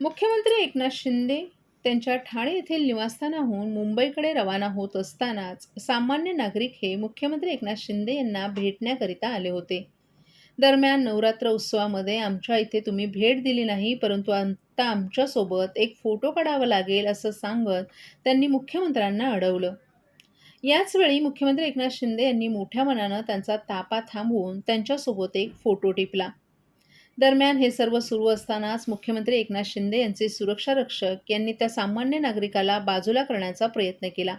मुख्यमंत्री एकनाथ शिंदे त्यांच्या ठाणे येथील निवासस्थानाहून मुंबईकडे रवाना होत असतानाच सामान्य नागरिक हे मुख्यमंत्री एकनाथ शिंदे यांना भेटण्याकरिता आले होते. दरम्यान नवरात्र उत्सवामध्ये आमच्या इथे तुम्ही भेट दिली नाही, परंतु आता आमच्यासोबत एक फोटो काढावा लागेल असं सांगत त्यांनी मुख्यमंत्र्यांना अडवलं. याचवेळी मुख्यमंत्री एकनाथ शिंदे यांनी मोठ्या मनानं त्यांचा तापा थांबवून त्यांच्यासोबत एक फोटो टिपला. दरम्यान हे सर्व सुरू असतानाच मुख्यमंत्री एकनाथ शिंदे यांचे सुरक्षा रक्षक यांनी त्या सामान्य नागरिकाला बाजूला करण्याचा प्रयत्न केला.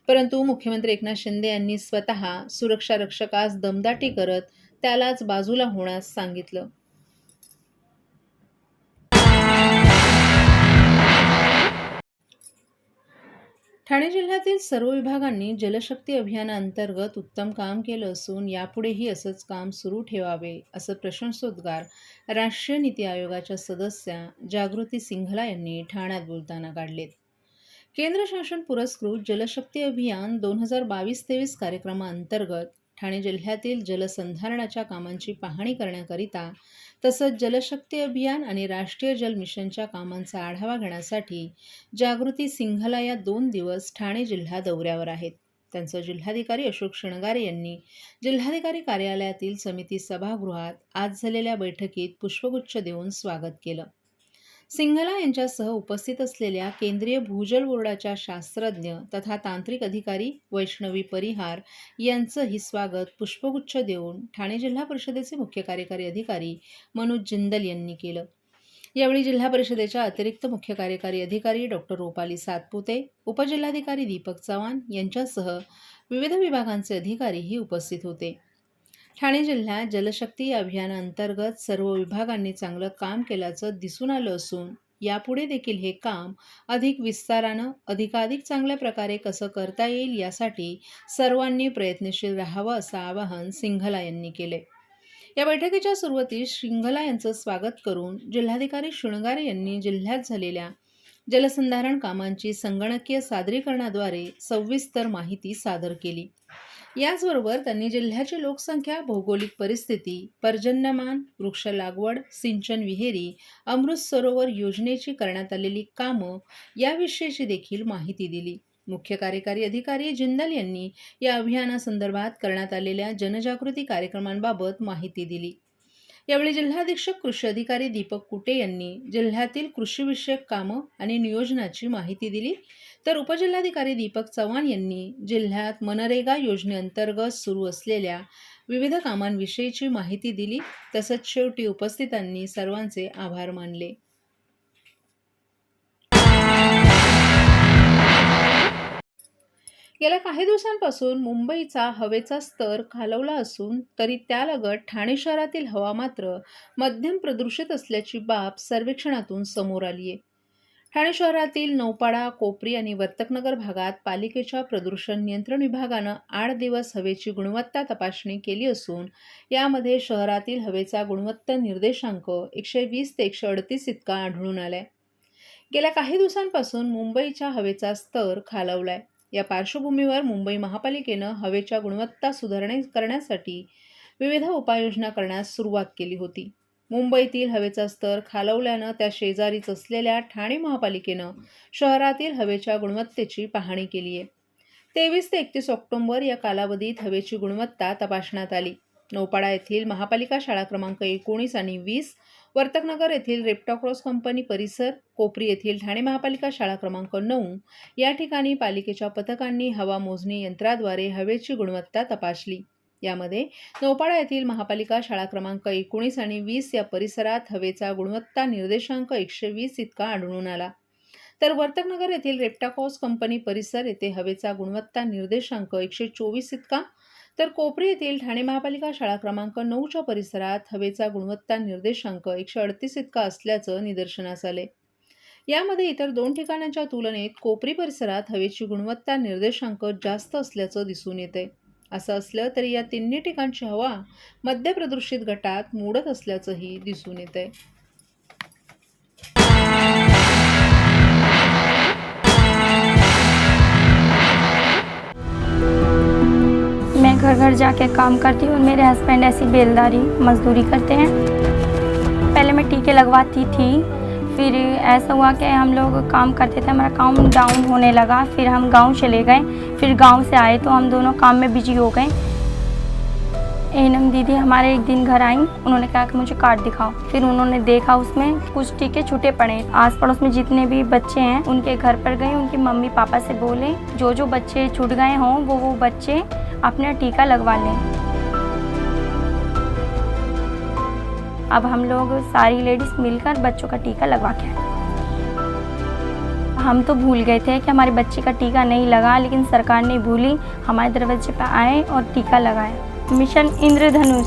परंतु मुख्यमंत्री एकनाथ शिंदे यांनी स्वतः सुरक्षा रक्षकास दमदाटी करत त्यालाच बाजूला होण्यास सांगितलं. ठाणे जिल्ह्यातील सर्व विभागांनी जलशक्ती अभियानाअंतर्गत उत्तम काम केलं असून यापुढेही असंच काम सुरू ठेवावे असं प्रशंसोद्गार राष्ट्रीय नीती आयोगाच्या सदस्या जागृती सिंघला यांनी ठाण्यात बोलताना काढलेत. केंद्र शासन पुरस्कृत जलशक्ती अभियान 2022-23 कार्यक्रमाअंतर्गत ठाणे जिल्ह्यातील जलसंधारणाच्या कामांची पाहणी करण्याकरिता तसंच जलशक्ती अभियान आणि राष्ट्रीय जल मिशनच्या कामांचा आढावा घेण्यासाठी जागृती सिंघला या 2 दिवस ठाणे जिल्हा दौऱ्यावर आहेत. त्यांचं जिल्हाधिकारी अशोक शृंगारे यांनी जिल्हाधिकारी कार्यालयातील समिती सभागृहात आज झालेल्या बैठकीत पुष्पगुच्छ देऊन स्वागत केलं. सिंघला यांच्यासह उपस्थित असलेल्या केंद्रीय भूजल बोर्डाच्या शास्त्रज्ञ तथा तांत्रिक अधिकारी वैष्णवी परिहार यांचंही स्वागत पुष्पगुच्छ देऊन ठाणे जिल्हा परिषदेचे मुख्य कार्यकारी अधिकारी मनोज जिंदल यांनी केलं. यावेळी जिल्हा परिषदेच्या अतिरिक्त मुख्य कार्यकारी अधिकारी डॉक्टर रुपाली सातपुते, उपजिल्हाधिकारी दीपक चव्हाण यांच्यासह विविध विभागांचे अधिकारीही उपस्थित होते. ठाणे जिल्ह्यात जलशक्ती या अभियानाअंतर्गत सर्व विभागांनी चांगलं काम केल्याचं दिसून आलं असून यापुढे देखील हे काम अधिक विस्तारानं अधिकाधिक चांगल्या प्रकारे कसं करता येईल यासाठी सर्वांनी प्रयत्नशील राहावं असं आवाहन सिंघला यांनी केले. या बैठकीच्या सुरुवातीस सिंघला यांचं स्वागत करून जिल्हाधिकारी शृंगारे यांनी जिल्ह्यात झालेल्या जलसंधारण कामांची संगणकीय सादरीकरणाद्वारे सविस्तर माहिती सादर केली. याचबरोबर त्यांनी जिल्ह्याची लोकसंख्या, भौगोलिक परिस्थिती, पर्जन्यमान, वृक्ष लागवड, सिंचन विहिरी, अमृत सरोवर योजनेची करण्यात आलेली कामं याविषयीची देखील माहिती दिली. मुख्य कार्यकारी अधिकारी जिंदल यांनी या अभियानासंदर्भात करण्यात आलेल्या जनजागृती कार्यक्रमांबाबत माहिती दिली. यावेळी जिल्हाधीक्षक कृषी अधिकारी दीपक कुटे यांनी जिल्ह्यातील कृषीविषयक कामं आणि नियोजनाची माहिती दिली, तर उपजिल्हाधिकारी दीपक चव्हाण यांनी जिल्ह्यात मनरेगा योजनेअंतर्गत सुरू असलेल्या विविध कामांविषयीची माहिती दिली. तसंच शेवटी उपस्थितांनी सर्वांचे आभार मानले. गेल्या काही दिवसांपासून मुंबईचा हवेचा स्तर खालवला असून तरी त्यालगत ठाणे शहरातील हवा मात्र मध्यम प्रदूषित असल्याची बाब सर्वेक्षणातून समोर आली आहे. ठाणे शहरातील नौपाडा, कोपरी आणि वर्तकनगर भागात पालिकेच्या प्रदूषण नियंत्रण विभागानं 8 दिवस हवेची गुणवत्ता तपासणी केली असून यामध्ये शहरातील हवेचा गुणवत्ता निर्देशांक 120 ते 138 इतका आढळून आलाय. गेल्या काही दिवसांपासून मुंबईच्या हवेचा स्तर खालावलाय. या पार्श्वभूमीवर मुंबई महापालिकेनं हवेच्या गुणवत्ता करण्यासाठी विविध उपाययोजना करण्यास सुरुवात केली होती. मुंबईतील हवेचा स्तर खालवल्यानं त्या शेजारीच असलेल्या ठाणे महापालिकेनं शहरातील हवेच्या गुणवत्तेची पाहणी केली आहे. 23 ते 31 ऑक्टोबर या कालावधीत हवेची गुणवत्ता तपासण्यात आली. नौपाडा येथील महापालिका शाळा क्रमांक 19 आणि 20, वर्तकनगर येथील रेप्टाक्रॉस कंपनी परिसर, कोपरी येथील ठाणे महापालिका शाळा क्रमांक 9 या ठिकाणी पालिकेच्या पथकांनी हवा मोजणी यंत्राद्वारे हवेची गुणवत्ता तपासली. यामध्ये नौपाडा येथील महापालिका शाळा क्रमांक 19 आणि 20 या परिसरात हवेचा गुणवत्ता निर्देशांक 120 इतका आढळून आला, तर वर्तकनगर येथील रेप्टाक्रॉस कंपनी परिसर येथे हवेचा गुणवत्ता निर्देशांक 124 इतका, तर कोपरी येथील ठाणे महापालिका शाळा क्रमांक 9च्या परिसरात हवेचा गुणवत्ता निर्देशांक 138 इतका असल्याचं निदर्शनास आले. यामध्ये इतर 2 ठिकाणांच्या तुलनेत कोपरी परिसरात हवेची गुणवत्ता निर्देशांक जास्त असल्याचं दिसून येते. असं असलं तरी या तिन्ही ठिकाणची हवा मध्य प्रदूषित गटात मोडत असल्याचंही दिसून येतंय. मैं घर घर जाके काम करती हूँ। मेरे हस्बैंड ऐसी बेलदारी मजदूरी करते हैं। पहले मैं टीके लगवाती थी, फिर ऐसा हुआ कि हम लोग काम करते थे, हमारा काम डाउन होने लगा। फिर हम गांव चले गए। फिर गांव से आए तो हम दोनों काम में बिजी हो गए। एनम दीदी हमारे एक दिन घर आई, उन्होंने कहा कि मुझे कार्ड दिखाओ। फिर उन्होंने देखा, उसमें कुछ टीके छूटे पड़े। आस पड़ोस में जितने भी बच्चे हैं उनके घर पर गए, उनके मम्मी पापा से बोले जो जो बच्चे छूट गए हों वो बच्चे अपना टीका लगवा लें। अब हम लोग सारी लेडीज मिलकर बच्चों का टीका लगवा के आए। हम तो भूल गए थे कि हमारे बच्चे का टीका नहीं लगा, लेकिन सरकार नहीं भूली, हमारे दरवाजे पर आए और टीका लगाए। मिशन इंद्रधनुष।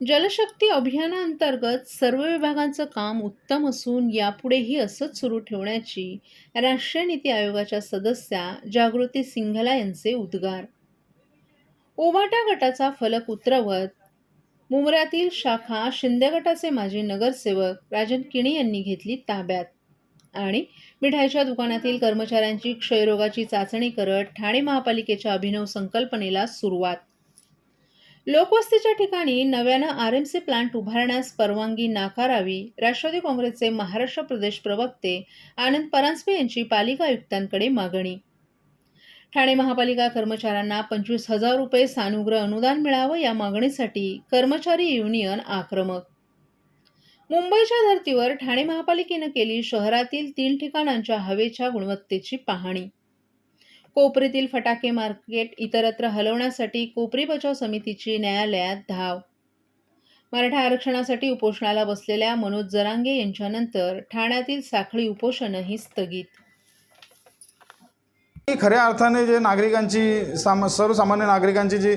जलशक्ती अभियानांतर्गत सर्व विभागांचं काम उत्तम असून यापुढेही असंच सुरू ठेवण्याची राष्ट्रीय नीती आयोगाच्या सदस्या जागृती सिंघला यांचे उद्गार. उभाटा गटाचा फलक उतरवत मुंब्र्यातील शाखा शिंदे गटाचे माजी नगरसेवक राजन किणी यांनी घेतली ताब्यात आणि मिठाईच्या दुकानातील कर्मचाऱ्यांची क्षयरोगाची चाचणी करत ठाणे महापालिकेच्या अभिनव संकल्पनेला सुरुवात. लोकवस्तीच्या ठिकाणी नव्यानं आरएमसी प्लांट उभारण्यास परवानगी नाकारावी, राष्ट्रवादी काँग्रेसचे महाराष्ट्र प्रदेश प्रवक्ते आनंद परांजपे यांची पालिका आयुक्तांकडे मागणी. ठाणे महापालिका कर्मचाऱ्यांना 25,000 रुपये सानुग्रह अनुदान मिळावं या मागणीसाठी कर्मचारी युनियन आक्रमक. मुंबईच्या धर्तीवर ठाणे महापालिकेनं केली शहरातील 3 ठिकाणांच्या हवेच्या गुणवत्तेची पाहणी. कोपरीतील फटाके मार्केट इतरत्र हलवण्यासाठी कोपरी बचाव समितीची न्यायालयात धाव. मराठा आरक्षणासाठी उपोषणाला बसलेल्या मनोज जरांगे यांच्यानंतर ठाण्यातील साखळी उपोषणही स्थगित. खऱ्या अर्थाने जे नागरिकांची सर्वसामान्य नागरिकांची जी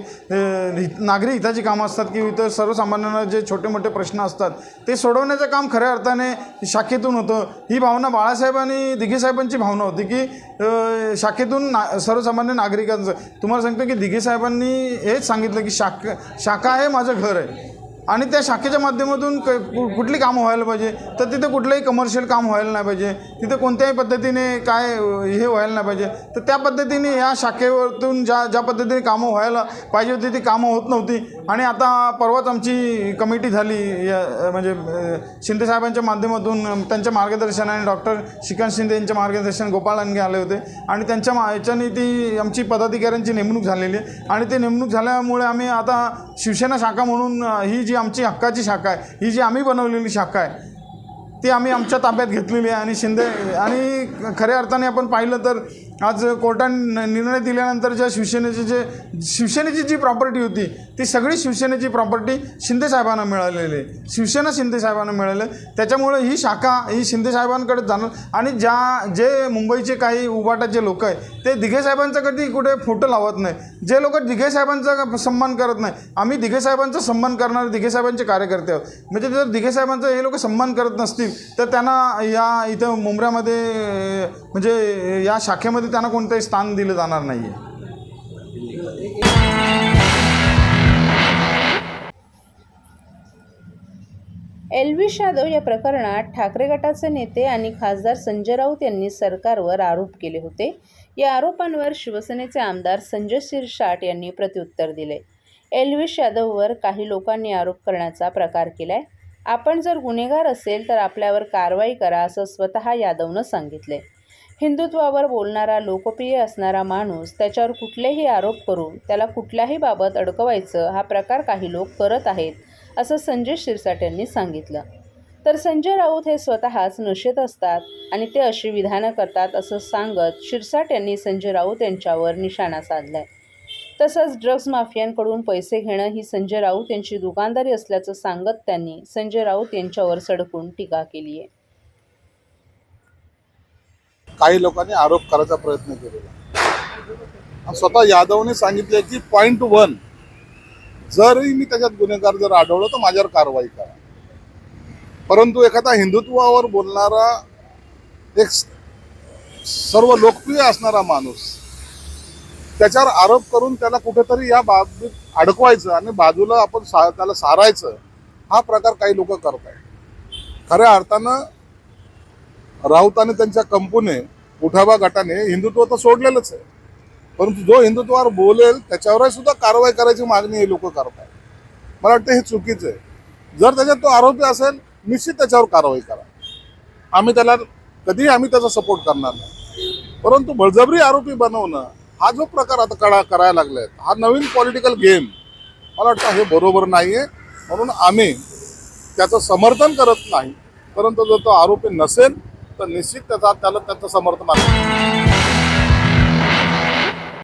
नागरी हिताची कामं असतात की इतर सर्वसामान्यांना जे छोटे मोठे प्रश्न असतात ते सोडवण्याचं काम खऱ्या अर्थाने शाखेतून होतं. ही भावना बाळासाहेब आणि दिघे साहेबांची भावना होती की शाखेतून सर्वसामान्य नागरिकांचं. तुम्हाला सांगतो की दिघे साहेबांनी हेच सांगितलं की शाखा हे माझं घर आहे आणि त्या शाखेच्या माध्यमातून कुठली कामं व्हायला पाहिजे, तर तिथे कुठलंही कमर्शियल काम व्हायला नाही पाहिजे, तिथे कोणत्याही पद्धतीने काय हे व्हायला नाही पाहिजे. तर त्या पद्धतीने या शाखेवरतून ज्या पद्धतीने कामं व्हायला पाहिजे होती ती कामं होत नव्हती. आणि आता परवाच आमची कमिटी झाली म्हणजे शिंदेसाहेबांच्या माध्यमातून त्यांच्या मार्गदर्शनाने डॉक्टर श्रीकांत शिंदे यांच्या मार्गदर्शन गोपाळ लांडगे आले होते आणि त्यांच्या याच्याने ती आमची पदाधिकाऱ्यांची नेमणूक झालेली आहे. आणि ते नेमणूक झाल्यामुळे आम्ही आता शिवसेना शाखा म्हणून ही जी आमची हक्काची शाखा आहे, ही जी आम्ही बनवलेली शाखा आहे ती आम्ही आमच्या ताब्यात घेतलेली आहे. आणि शिंदे आणि खऱ्या अर्थाने आपण पाहिलं तर आज कोर्टाने निर्णय दिल्यानंतर शिवसेनेची जी प्रॉपर्टी होती ती सगळी शिवसेनेची प्रॉपर्टी शिंदेसाहेबांना मिळालेली आहे, शिवसेना शिंदेसाहेबांना मिळाले. त्याच्यामुळे ही शाखा ही शिंदेसाहेबांकडे जाणार. आणि जे मुंबईचे काही उभाटाचे लोक आहे ते दिघे साहेबांचा कधी कुठे फोटो लावत नाही. जे लोक दिघे साहेबांचा सन्मान करत नाही, आम्ही दिघे साहेबांचा सन्मान करणारे दिघे साहेबांचे कार्यकर्ते आहोत. म्हणजे जर दिघे साहेबांचा हे लोक सन्मान करत नसतील तर त्यांना या इथं मुंब्र्यामध्ये म्हणजे या शाखेमध्ये त्यांना कोणतंही स्थान दिलं जाणार नाही आहे. एल्विश यादव या प्रकरणात ठाकरे गटाचे नेते आणि खासदार संजय राऊत यांनी सरकारवर आरोप केले होते. या आरोपांवर शिवसेनेचे आमदार संजय शिरसाट यांनी प्रत्युत्तर दिले. एल्विश यादववर काही लोकांनी आरोप करण्याचा प्रकार केलाय. आपण जर गुन्हेगार असेल तर आपल्यावर कारवाई करा असं स्वतः यादवनं सांगितले. हिंदुत्वावर बोलणारा लोकप्रिय असणारा माणूस त्याच्यावर कुठलेही आरोप करून त्याला कुठल्याही बाबत अडकवायचं हा प्रकार काही लोक करत आहेत असं संजय शिरसाट यांनी सांगितलं. तर संजय राऊत हे स्वतःच नशेत असतात आणि ते अशी विधानं करतात असं सांगत शिरसाट यांनी संजय राऊत यांच्यावर निशाणा साधलाय. तसंच ड्रग्ज माफियांकडून पैसे घेणं ही संजय राऊत यांची दुकानदारी असल्याचं सांगत त्यांनी संजय राऊत यांच्यावर सडकून टीका केली आहे. काही लोकांनी आरोप करायचा प्रयत्न केलेला. स्वतः यादवने सांगितले की पॉइंट 1 जरी मी त्याच्यात गुन्हेगार जर आढळलो तर माझ्यावर कारवाई करा. परंतु एखादा हिंदुत्वावर बोलणारा एक सर्व लोकप्रिय असणारा माणूस त्याच्यावर आरोप करून त्याला कुठेतरी या बाबतीत अडकवायचं आणि बाजूला आपण त्याला सारायचं हा प्रकार काही लोक करत आहेत. खऱ्या अर्थानं राऊत आणि त्यांच्या कंपनीने उठावा गटाने हिंदुत्व तर सोडलेलंच आहे, परंतु जो हिंदुत्वावर बोलेल त्याच्यावरही सुद्धा कारवाई करायची मागणी हे लोक करतात. मला वाटतं हे चुकीचं आहे. जर त्याच्यात तो आरोपी असेल निश्चित त्याच्यावर कारवाई करा. आम्ही त्याचा सपोर्ट करणार नाही, परंतु बळजबरी आरोपी बनवणं हा जो प्रकार आता करायला लागलाय, हा नवीन पॉलिटिकल गेम मला वाटतं हे बरोबर नाहीये. म्हणून आम्ही त्याचं समर्थन करत नाही, परंतु जर तो आरोपी नसेल तर निश्चित त्याचं समर्थन आहे.